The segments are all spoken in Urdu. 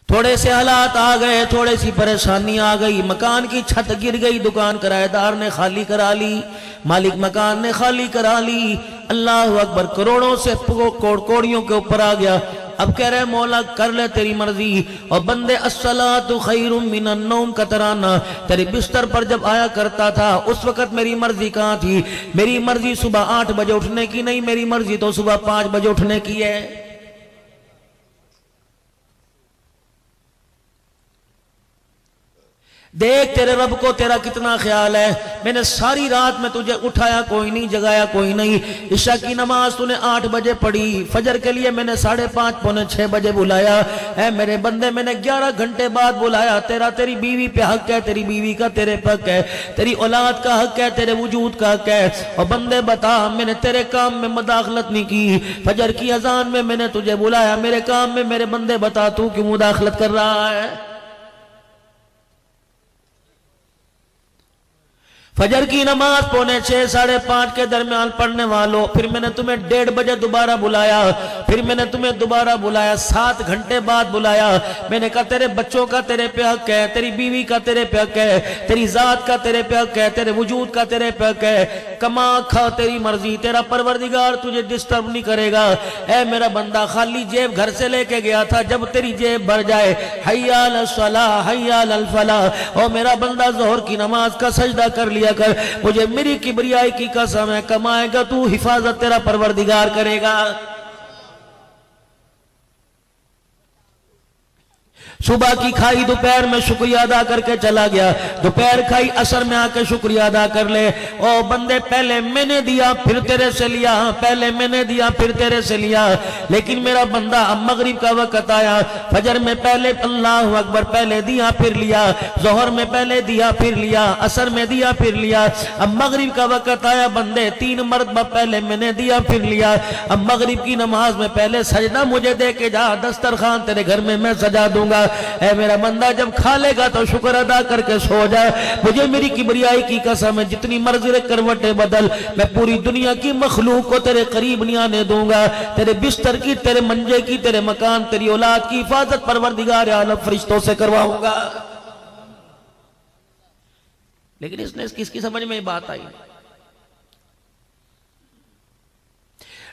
تھوڑے سے حالات آ گئے، تھوڑے سی پریشانی آ گئی، مکان کی چھت گر گئی، دکان کرایہ دار نے خالی کرا لی، مالک مکان نے خالی کرا لی، اللہ اکبر، کروڑوں سے کوڑیوں کے اوپر آ گیا۔ اب کہہ رہے مولا کر لے تیری مرضی، اور بندے الصلاۃ خیر من النوم کا ترانہ تیرے بستر پر جب آیا کرتا تھا، اس وقت میری مرضی کہاں تھی؟ میری مرضی صبح 8 بجے اٹھنے کی نہیں، میری مرضی تو صبح 5 بجے اٹھنے کی ہے۔ دیکھ تیرے رب کو تیرا کتنا خیال ہے، میں نے ساری رات میں تجھے اٹھایا کوئی نہیں، جگایا کوئی نہیں، عشاء کی نماز تو نے 8 بجے پڑھی، فجر کے لیے میں نے 5:30 پونے 6 بجے بلایا، اے میرے بندے میں نے 11 گھنٹے بعد بلایا، تیری بیوی پہ حق ہے، تیری بیوی کا تیرے پہ حق ہے، تیری اولاد کا حق ہے، تیرے وجود کا حق ہے، اور بندے بتا میں نے تیرے کام میں مداخلت نہیں کی، فجر کی اذان میں نے تجھے بلایا، میرے کام میں میرے بندے بتا تو کیوں مداخلت کر رہا ہے؟ فجر کی نماز پونے 6 5:30 کے درمیان پڑھنے والوں، پھر میں نے تمہیں 1:30 بجے دوبارہ بلایا، پھر میں نے تمہیں دوبارہ بلایا، 7 گھنٹے بعد بلایا، میں نے کہا تیرے بچوں کا تیرے پہ حق ہے، تیری بیوی کا تیرے پہ حق ہے، تیری ذات کا تیرے پہ حق ہے، تیرے وجود کا تیرے پہ حق ہے، کما کھا تیری مرضی، تیرا پروردگار تجھے ڈسٹرب نہیں کرے گا۔ اے میرا بندہ خالی جیب گھر سے لے کے گیا تھا، جب تیری جیب بھر جائے، حی علی الصلاۃ حی علی الفلاح، او میرا بندہ ظہر کی نماز کا سجدہ کر لیا کر، مجھے میری کبریائی کی قسم ہے، کمائے گا تو حفاظت تیرا پروردگار کرے گا۔ صبح کی کھائی دوپہر میں شکریہ ادا کر کے چلا گیا، دوپہر کھائی عصر میں آ کے شکریہ ادا کر لے۔ او بندے پہلے میں نے دیا پھر تیرے سے لیا، پہلے میں نے دیا پھر تیرے سے لیا، لیکن میرا بندہ اب مغرب کا وقت آیا، فجر میں پہلے اللہ اکبر پہلے دیا پھر لیا، ظہر میں پہلے دیا پھر لیا، عصر میں دیا پھر لیا، اب مغرب کا وقت آیا بندے 3 مرتبہ پہلے میں نے دیا پھر لیا، اب مغرب کی نماز میں پہلے سجدہ مجھے دے کے جا، دسترخوان تیرے گھر میں سجا دوں گا۔ اے میرا بندہ جب کھا لے گا تو شکر ادا کر کے سو جائے، مجھے میری کبریائی کی قسم ہے، جتنی مرضی کروٹیں بدل، میں پوری دنیا کی مخلوق کو تیرے قریب نہیں آنے دوں گا، تیرے بستر کی، تیرے منجے کی، تیرے مکان، تیری اولاد کی حفاظت پروردگار عالم فرشتوں سے کرواؤں گا۔ لیکن اس کی سمجھ میں بات آئی،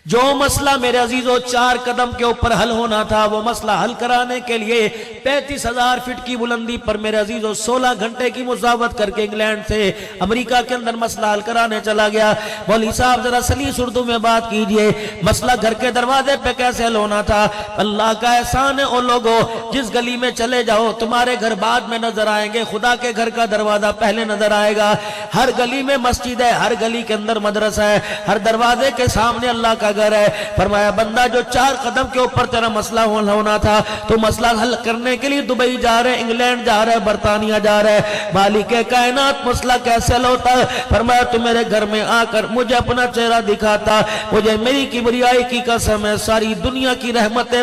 جو مسئلہ میرے عزیزوں 4 قدم کے اوپر حل ہونا تھا، وہ مسئلہ حل کرانے کے لیے 35,000 فٹ کی بلندی پر میرے عزیزوں 16 گھنٹے کی مسافت کر کے انگلینڈ سے امریکہ کے اندر مسئلہ حل کرانے چلا گیا۔ مولوی صاحب ذرا سلیس اردو میں بات کیجئے، مسئلہ گھر کے دروازے پہ کیسے حل ہونا تھا؟ اللہ کا احسان ہے، ان لوگوں جس گلی میں چلے جاؤ تمہارے گھر بعد میں نظر آئیں گے، خدا کے گھر کا دروازہ پہلے نظر آئے گا۔ ہر گلی میں مسجد ہے، ہر گلی کے اندر مدرسہ ہے، ہر دروازے کے سامنے اللہ کا گھر ہے۔ فرمایا بندہ جو 4 قدم کے اوپر تیرا مسئلہ ہونا تھا، تو مسئلہ حل کرنے کے لیے دبئی جا رہے، انگلینڈ جا رہے، برطانیہ جا رہے، مالک کائنات مسئلہ کیسے حل ہوتا ہے؟ فرمایا تو میرے گھر میں آ کر مجھے اپنا چہرہ دکھاتا، مجھے میری کبریائی کی قسم ہے ساری دنیا کی رحمتیں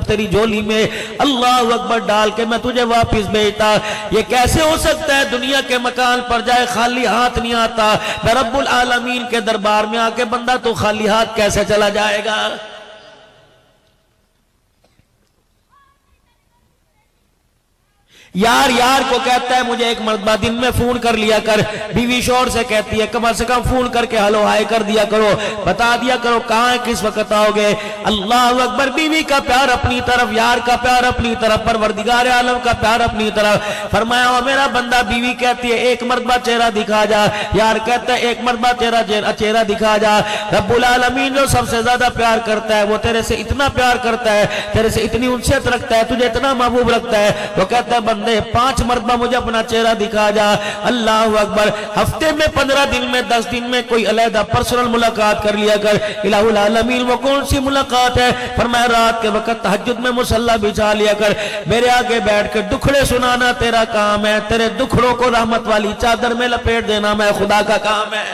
تیری جھولی میں اللہ اکبر ڈال کے میں تجھے واپس بھیجتا۔ یہ کیسے ہو سکتا ہے دنیا کے مکان پر جائے خالی ہاتھ نہیں آتا؟ میں رب العالمین کے دربار میں آ کے بندہ تو خالی ہاتھ کیسے چلا جائے گا؟ یار یار کو کہتا ہے مجھے ایک مرتبہ دن میں فون کر لیا کر، بیوی شوہر سے کہتی ہے کم از کم فون کر کے ہلو ہائے کر دیا کرو، بتا دیا کرو کہاں کس وقت آؤ گے۔ اللہ اکبر، بیوی کا پیار اپنی طرف، یار کا پیار اپنی طرف، پروردگار عالم کا پیار اپنی طرف۔ فرمایا او میرا بندہ، بیوی کہتی ہے ایک مرتبہ چہرہ دکھا جا، یار کہتا ہے ایک مرتبہ چہرہ دکھا جا۔ رب العالمین جو سب سے زیادہ پیار کرتا ہے، وہ تیرے سے اتنا پیار کرتا ہے، تیرے سے اتنی انسیت رکھتا ہے، تجھے اتنا محبوب رکھتا ہے، وہ کہتا ہے 5 مرتبہ مجھے اپنا چہرہ دکھا جا۔ اللہ اکبر، ہفتے میں 15 دن میں 10 دن میں کوئی علیحدہ پرسنل ملاقات کر لیا کر۔ الہ العالمین وہ کون سی ملاقات ہے؟ فرمایا رات کے وقت تہجد میں مصلی بچھا لیا کر، میرے آگے بیٹھ کر دکھڑے سنانا تیرا کام ہے، تیرے دکھڑوں کو رحمت والی چادر میں لپیٹ دینا میں خدا کا کام ہے۔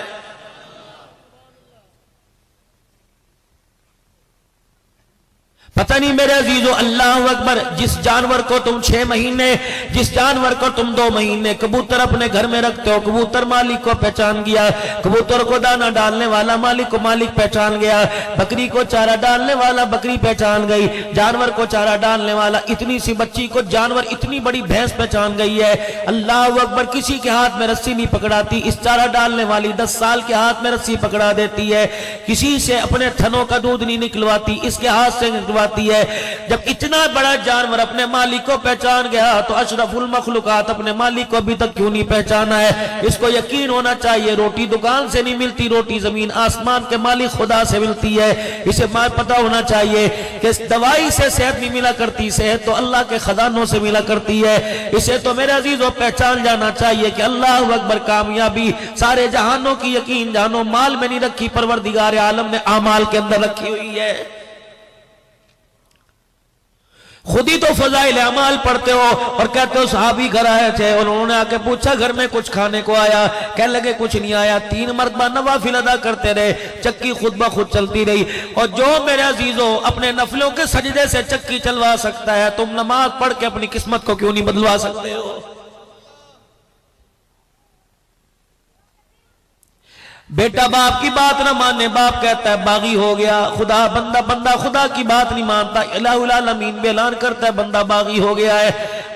پتہ نہیں میرے عزیزو، اللہ اکبر، جس جانور کو تم 6 مہینے، جس جانور کو تم 2 مہینے کبوتر اپنے گھر میں رکھتے ہو، کبوتر مالک کو پہچان گیا، کبوتر کو دانہ ڈالنے والا مالک کو مالک پہچان گیا، بکری کو چارہ ڈالنے والا بکری پہچان گئی، جانور کو چارہ ڈالنے والا، اتنی سی بچی کو جانور اتنی بڑی بھینس پہچان گئی ہے۔ اللہ اکبر، کسی کے ہاتھ میں رسی نہیں پکڑاتی، اس چارہ ڈالنے والی 10 سال کے ہاتھ میں رسی پکڑا دیتی ہے، کسی سے اپنے تھنوں کا دودھ نہیں نکلواتی، اس کے ہاتھ سے نکلواتی ہے۔ جب اتنا بڑا جانور اپنے مالک کو پہچان گیا تو اشرف المخلوقات اپنے مالک کو ابھی تک کیوں نہیں پہچانا ہے؟ اس کو یقین ہونا چاہیے روٹی دکان سے نہیں ملتی، روٹی زمین آسمان کے مالک خدا سے ملتی ہے۔ اسے پتہ ہونا چاہیے کہ اس دوائی سے صحت نہیں ملا کرتی، صحت تو اللہ کے خزانوں سے ملا کرتی ہے۔ اسے تو میرے عزیزوں پہچان جانا چاہیے کہ اللہ اکبر، کامیابی سارے جہانوں کی یقین جانو مال میں نہیں رکھی، پروردگار عالم نے اعمال کے اندر رکھی ہوئی ہے۔ خود ہی تو فضائل اعمال پڑھتے ہو اور کہتے ہو صحابی گھر آئے تھے اور انہوں نے آ کے پوچھا گھر میں کچھ کھانے کو آیا؟ کہنے لگے کچھ نہیں آیا۔ 3 مرتبہ نوافل ادا کرتے رہے، چکی خود بخود چلتی رہی۔ اور جو میرے عزیزوں اپنے نفلوں کے سجدے سے چکی چلوا سکتا ہے، تم نماز پڑھ کے اپنی قسمت کو کیوں نہیں بدلوا سکتے ہو؟ بیٹا باپ کی بات نہ مانے، باپ کہتا ہے باغی ہو گیا، خدا بندہ خدا کی بات نہیں مانتا، الہ العالمین بھی اعلان کرتا ہے بندہ باغی ہو گیا ہے۔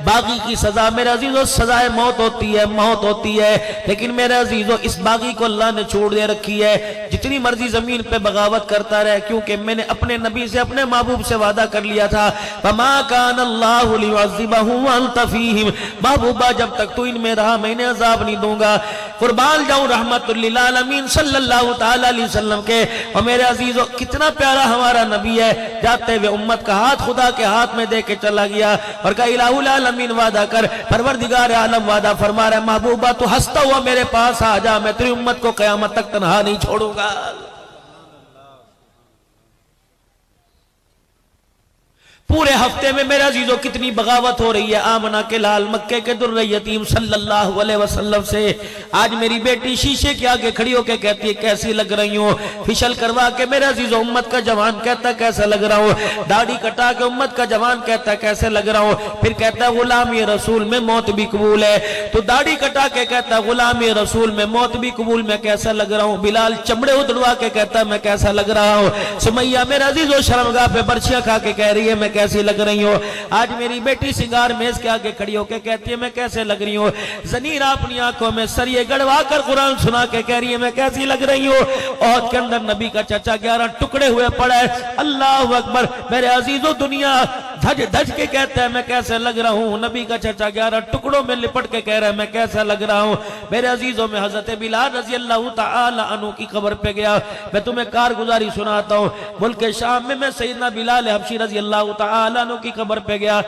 باغی کی سزا میرے عزیزو سزائے موت ہوتی ہے، موت ہوتی ہے، لیکن میرے عزیزو اس باغی کو اللہ نے چھوڑ دے رکھی ہے، جتنی مرضی زمین پہ بغاوت کرتا رہے، کیونکہ میں نے اپنے نبی سے اپنے محبوب سے وعدہ کر لیا تھا، فَمَا كَانَ اللَّهُ لِيُعَذِّبَهُمْ وَأَنْتَ فِيهِمْ، محبوبہ جب تک تو ان میں رہا میں انہیں عذاب نہیں دوں گا۔ قربان جاؤں رحمت للعالمین صلی اللہ تعالیٰ علیہ وسلم کے۔ اور میرے عزیزو کتنا پیارا ہمارا نبی ہے، جاتے ہوئے امت کا ہاتھ خدا کے ہاتھ میں دے کے چلا گیا اور کہا الہ العالمین وعدہ کر، پروردگار عالم وعدہ فرما رہا ہے محبوبہ تو ہنستا ہوا میرے پاس آ جا، میں تیری امت کو قیامت تک تنہا نہیں چھوڑوں گا۔ پورے ہفتے میں میرے عزیزو کتنی بغاوت ہو رہی ہے۔ آمنہ کے لال مکے کے در یتیم صلی اللہ علیہ وسلم سے آج میری بیٹی شیشے کے آگے کھڑی ہو کے کہتی ہے کیسی لگ رہی ہوں، فشل کروا کے میرے عزیزو امت کا جوان کہتا ہے کیسا لگ رہا ہوں، داڑھی کٹا کے امت کا جوان کہتا ہے کیسے لگ رہا ہوں، پھر کہتا ہے غلامی رسول میں موت بھی قبول ہے، تو داڑھی کٹا کے کہتا ہے غلامی رسول میں موت بھی قبول، میں کیسا لگ رہا ہوں، بلال چمڑے ادڑوا کے کہتا ہے میں کیسا لگ رہا ہوں، سمیہ میرے عزیزو شرمگاہ پہ برچیاں کھا کے کہہ رہی ہے میں کیسی لگ رہی ہوں، آج میری بیٹی سنگار میز کے آگے کھڑی ہو کے کہتی ہے میں کیسے لگ رہی ہوں، زنیرہ اپنی آنکھوں میں سریے گڑوا کر قرآن سنا کے کہہ رہی ہے میں کیسی لگ رہی ہوں۔ احد کے اندر نبی کا چچا 11 ٹکڑے ہوئے پڑا ہے، اللہ اکبر میرے عزیزو دنیا دھج دھج کے کہتا ہے میں کیسے لگ رہا ہوں، نبی کا چچا 11 ٹکڑوں میں لپٹ کے کہہ رہا ہے میں کیسا لگ رہا ہوں۔ میرے عزیزوں میں حضرت بلال رضی اللہ تعالی عنہ کی قبر پہ گیا، میں تمہیں کارگزاری سناتا ہوں، ملک شام میں سیدنا بلال حبشی رضی اللہ تعالی عنہ کی قبر پہ گیا،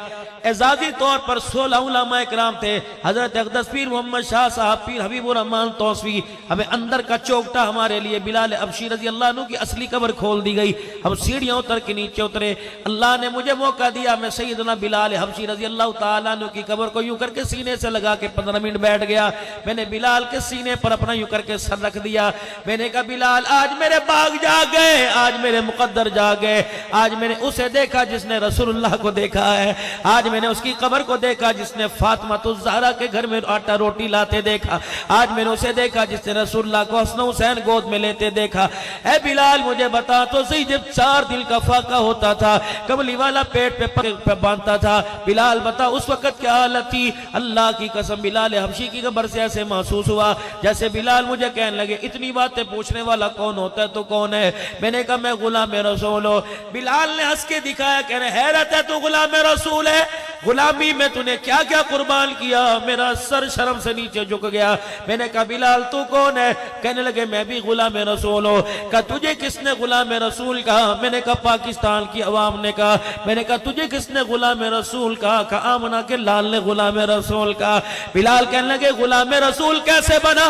اعزازی طور پر 16 علماء اکرام تھے، حضرت اقدس پیر محمد شاہ صاحب، پیر حبیب الرحمن توسوی، ہمیں اندر کا چوکٹا ہمارے لیے بلال حبشی رضی اللہ عنہ کی اصلی قبر کھول دی گئی، ہم سیڑھیاں اتر کے نیچے اترے، اللہ نے مجھے موقع دیا، میں سیدنا بلال حبشی رضی اللہ تعالیٰ عنہ کی قبر کو یوں کر کے سینے سے لگا کے 15 منٹ بیٹھ گیا، میں نے بلال کے سینے پر اپنا یوں کر کے سر رکھ دیا، میں نے کہا بلال آج میرے باغ جا گئے، آج میرے مقدر جا گئے، آج میں نے اسے دیکھا جس نے رسول اللہ کو دیکھا ہے، آج میں نے اس کی قبر کو دیکھا جس نے فاطمہ الزہرا کے گھر میں آٹا روٹی لاتے دیکھا، آج میں نے اسے دیکھا جس نے رسول اللہ کو حسن حسین گود میں لیتے دیکھا۔ اے بلال مجھے بتا تو صحیح، جب 4 دل کا فاقہ ہوتا تھا، کملی والا پیٹ پہ باندھتا تھا، بلال بتا اس وقت کیا حالت تھی؟ اللہ کی قسم بلال حبشی کی قبر سے ایسے محسوس ہوا جیسے بلال مجھے کہنے لگے اتنی باتیں پوچھنے والا کون ہوتا ہے تو کون ہے؟ میں نے کہا میں غلام رسول ہوں۔ بلال نے ہنس کے دکھایا، کہنے حیرت ہے تو غلام رسول ہے، غلامی میں تو نے کیا کیا قربان کیا؟ میرا سر شرم سے نیچے جھک گیا، میں نے کہا بلال تو کون ہے؟ کہنے لگے میں بھی غلام رسول ہوں۔ کہا تجھے کس نے غلام رسول کہا؟ میں نے کہا پاکستان کی عوام نے کہا۔ میں نے کہا تجھے کس نے غلام رسول کہا؟ کہا آمنہ کے لال نے غلام رسول کہا۔ بلال کہنے لگے غلام رسول کیسے بنا؟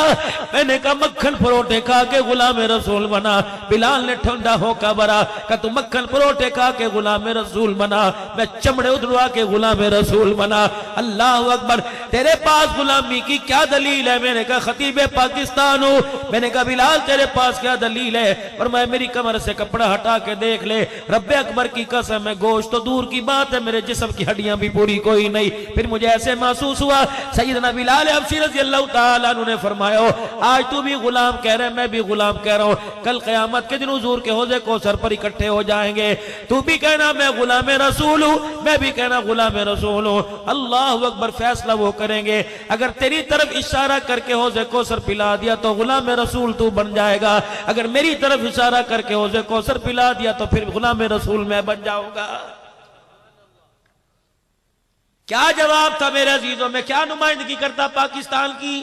میں نے کہا مکھن پروٹے کھا کے غلام رسول بنا۔ بلال نے ٹھنڈا ہو کا برا، کہا تو مکھن پروٹے کھا کے غلام رسول بنا، میں چمڑے ادھروا کے غلام رسول بنا۔ اللہ اکبر، تیرے پاس غلامی کی کیا دلیل ہے؟ میں نے کہا خطیب پاکستان ہوں۔ میں نے کہا بلال تیرے پاس کیا دلیل ہے؟ فرمایا میری کمر سے کپڑا ہٹا کے دیکھ لے، رب اکبر کی قسم ہے گوشت تو دور کی بات ہے، میرے جسم کی ہڈیاں بھی پوری کوئی نہیں۔ پھر مجھے ایسے محسوس ہوا سیدنا بلال حبشی رضی اللہ تعالیٰ عنہ نے فرمایا آج تو بھی غلام کہہ رہے میں بھی غلام کہہ رہا ہوں، کل قیامت کے دن حضور کے حوضے کوثر پر اکٹھے ہو جائیں گے، تو بھی کہنا میں غلام رسول ہوں، میں بھی کہنا غلام رسول ہوں۔ اللہ اکبر، فیصلہ وہ کریں گے، اگر تیری طرف اشارہ کر کے حوضے کوثر پلا دیا تو غلام رسول تو بن جائے گا، اگر میری طرف اشارہ کر کے حوضے کوثر پلا دیا تو پھر غلام رسول میں بن جاؤں گا۔ کیا جواب تھا میرے عزیزوں؟ میں کیا نمائندگی کرتا پاکستان کی؟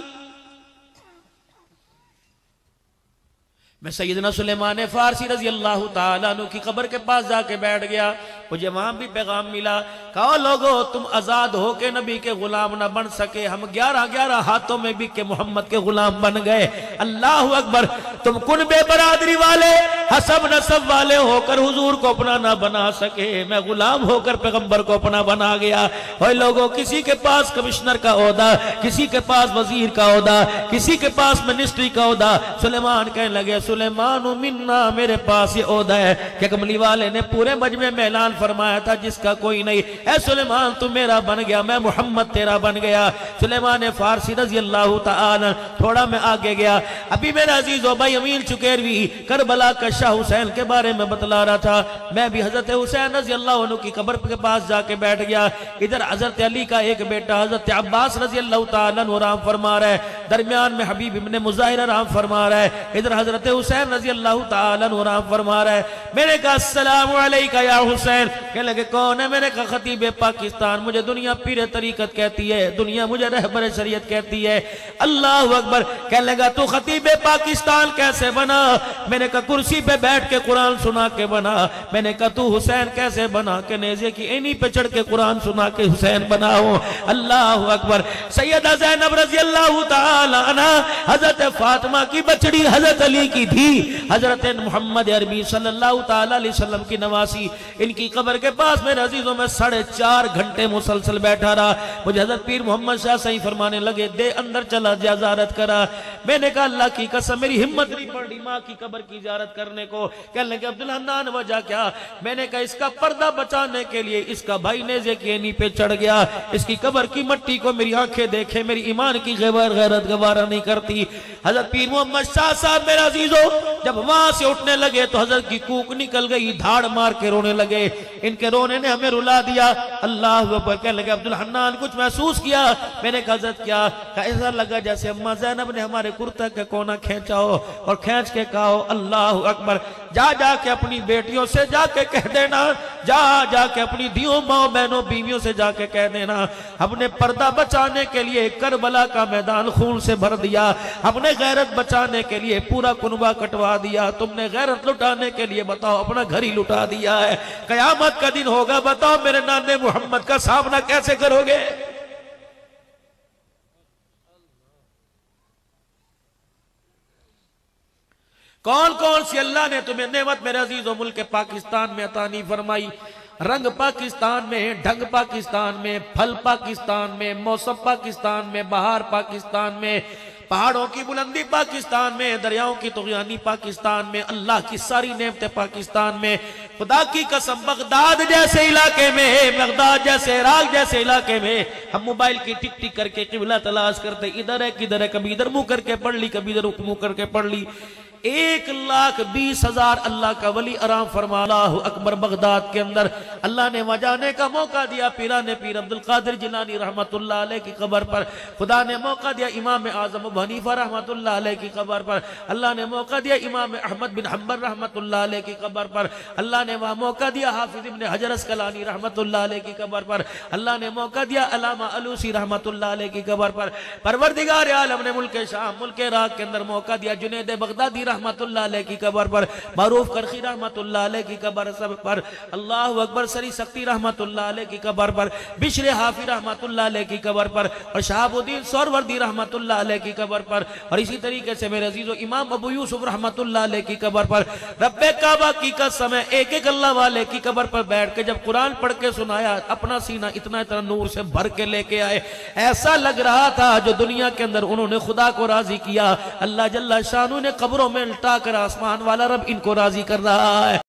میں سیدنا سلیمان فارسی رضی اللہ تعالیٰ عنہ کی قبر کے پاس جا کے بیٹھ گیا، مجھے وہاں بھی پیغام ملا، کہا لوگو تم آزاد ہو کے نبی کے غلام نہ بن سکے، ہم 11 ہاتھوں میں بھی کہ محمد کے غلام بن گئے۔ اللہ اکبر، تم کن بے برادری والے حسب نسب والے ہو کر حضور کو اپنا نہ بنا سکے، میں غلام ہو کر پیغمبر کو اپنا بنا گیا۔ اوہ لوگو، کسی کے پاس کمشنر کا عہدہ، کسی کے پاس وزیر کا عہدہ، کسی کے پاس منسٹری کا عہدہ، سلیمان کہنے لگے سلیمان منا، میرے پاس یہ عہدہ ہے کہ کملی والے نے پورے مجمع میں اعلان فرمایا تھا جس کا کوئی نہیں، اے سلیمان تو میرا بن گیا، میں محمد تیرا بن گیا۔ سلیمان فارسی رضی اللہ تعالی، تھوڑا میں آگے گیا، ابھی میرا عزیز و بھائی امین چکیروی کربلا کا شاہ حسین کے بارے میں بتلا رہا تھا، میں بھی حضرت حسین رضی اللہ عنہ کی قبر کے پاس جا کے بیٹھ گیا، ادھر حضرت علی کا ایک بیٹا حضرت عباس رضی اللہ تعالیٰ عنہ آرام فرما رہا ہے، درمیان میں حبیب ابن مظاہر آرام فرما رہا ہے، ادھر حضرت حسین رضی اللہ تعالیٰ عنہ آرام فرما رہا ہے۔ میں نے کہا السلام علیکہ یا حسین، کہنے لگے کون ہے؟ میں نے کہا خطیب پاکستان، مجھے دنیا پیر طریقت کہتی ہے، دنیا مجھے رہبر شریعت کہتی ہے۔ اللہ اکبر، کہنے لگا تو خطیب پاکستان کیسے بنا؟ میں نے کہا کرسی پہ بیٹھ کے قرآن سنا کے بنا۔ میں نے کہا تو حسین کیسے بنا؟ کہ نیزے کی اینی پہ چڑھ کے قرآن سنا کے حسین بنا ہوں۔ اللہ اکبر، سیدہ زینب رضی اللہ تعالی عنہ حضرت فاطمہ کی بچڑی حضرت علی کی تھی، حضرت محمد عربی صلی اللہ تعالی علیہ وسلم کی نواسی، ان کی قبر کے پاس میرے عزیزوں میں 4.5 گھنٹے مسلسل بیٹھا رہا۔ مجھے حضرت پیر محمد شاہ صحیح فرمانے لگے دے اندر چلا جا زیارت کرا۔ میں نے کہا اللہ کی قسم میری ہمت نہیں پڑ رہی ماں کی قبر کی زیارت کرنے کو۔ کہنے لگے عبدالحنان وجہ کیا؟ میں نے کہا اس کا پردہ بچانے کے لیے اس کا بھائی نیزے کی اینی پہ چڑھ گیا، اس کی قبر کی مٹی کو میری آنکھیں دیکھے، میری ایمان کی غیرت گوارہ نہیں کرتی۔ حضرت پیر محمد شاہ صاحب میرا عزیزو جب وہاں سے اٹھنے لگے تو حضرت کی کوک نکل گئی، دھاڑ مار کے رونے لگے، ان کے رونے نے ہمیں رلا دیا۔ اللہ اکبر، کہنے لگے عبدالحنان کچھ محسوس کیا؟ میں نے کہا حضرت کیا؟ کہا ایسا لگا جیسے اماں زینب نے ہمارے کرتے کا کونا کھینچا ہو اور کھینچ کے کہا ہو اللہ اکبر، جا جا کے اپنی بیٹیوں سے جا کے کہہ دینا، جا کے اپنی دیوں ماں بہنوں بیویوں سے جا کے کہہ دینا، ہم نے پردہ بچانے کے لیے کربلا کا میدان خون سے بھر دیا، ہم نے غیرت بچانے کے لیے پورا کنبہ کٹوا دیا، تم نے غیرت لٹانے کے لیے بتاؤ اپنا گھر ہی لٹا دیا ہے، قیامت کا دن ہوگا بتاؤ میرے نانے محمد کا سامنا کیسے کرو گے؟ کون کون سی اللہ نے تمہیں نعمت میرے عزیز و ملک پاکستان میں عطا نہیں فرمائی؟ رنگ پاکستان میں، ڈھنگ پاکستان میں، پھل پاکستان میں، موسم پاکستان میں، بہار پاکستان میں، پہاڑوں کی بلندی پاکستان میں، دریاؤں کی طغیانی پاکستان میں، اللہ کی ساری نعمتیں پاکستان میں۔ خدا کی قسم بغداد جیسے علاقے میں، بغداد جیسے عراق جیسے علاقے میں ہم موبائل کی ٹک ٹک کر کے قبلہ تلاش کرتے، ادھر ہے کدھر ہے، کبھی ادھر منہ کر کے پڑھ لی، کبھی ادھر منہ کر کے پڑھ لی۔ 1,20,000 اللہ کا ولی آرام فرما اللہ اکبر بغداد کے اندر۔ اللہ نے وہاں جانے کا موقع دیا پیران پیر عبدالقادر جیلانی رحمت اللہ علیہ کی قبر پر، خدا نے موقع دیا امام اعظم ابو حنیفہ رحمت اللہ علیہ کی قبر پر، اللہ نے موقع دیا امام احمد بن حنبل رحمت اللہ علیہ کی قبر پر، اللہ نے وہاں موقع دیا حافظ ابن حجر اسقلانی رحمت اللہ علیہ کی قبر پر، اللہ نے موقع دیا علامہ علوسی رحمت اللہ علیہ کی قبر پر۔ پروردگار عالم نے ملک شام، ملک عراق کے اندر موقع دیا جنید بغدادی رحمت اللہ علیہ کی قبر پر، معروف کرخی رحمت اللہ علیہ کی قبر پر، اللہ اکبر سری سختی رحمت اللہ علیہ کی قبر پر، بشر حافی رحمت اللہ علیہ کی قبر پر، اور شہاب الدین سہروردی رحمت اللہ علیہ کی قبر پر، اور اسی طریقے سے میرے عزیزو امام ابو یوسف رحمت اللہ علیہ کی قبر پر. رب کعبہ کی قسم ہے ایک ایک اللہ والے کی قبر پر بیٹھ کے جب قرآن پڑھ کے سنایا، اپنا سینہ اتنا اتنا نور سے بھر کے لے کے آئے. ایسا لگ رہا تھا جو دنیا کے اندر انہوں نے خدا کو راضی کیا، اللہ جل شانہ نے قبروں میں الٹا کر آسمان والا رب ان کو راضی کر رہا ہے.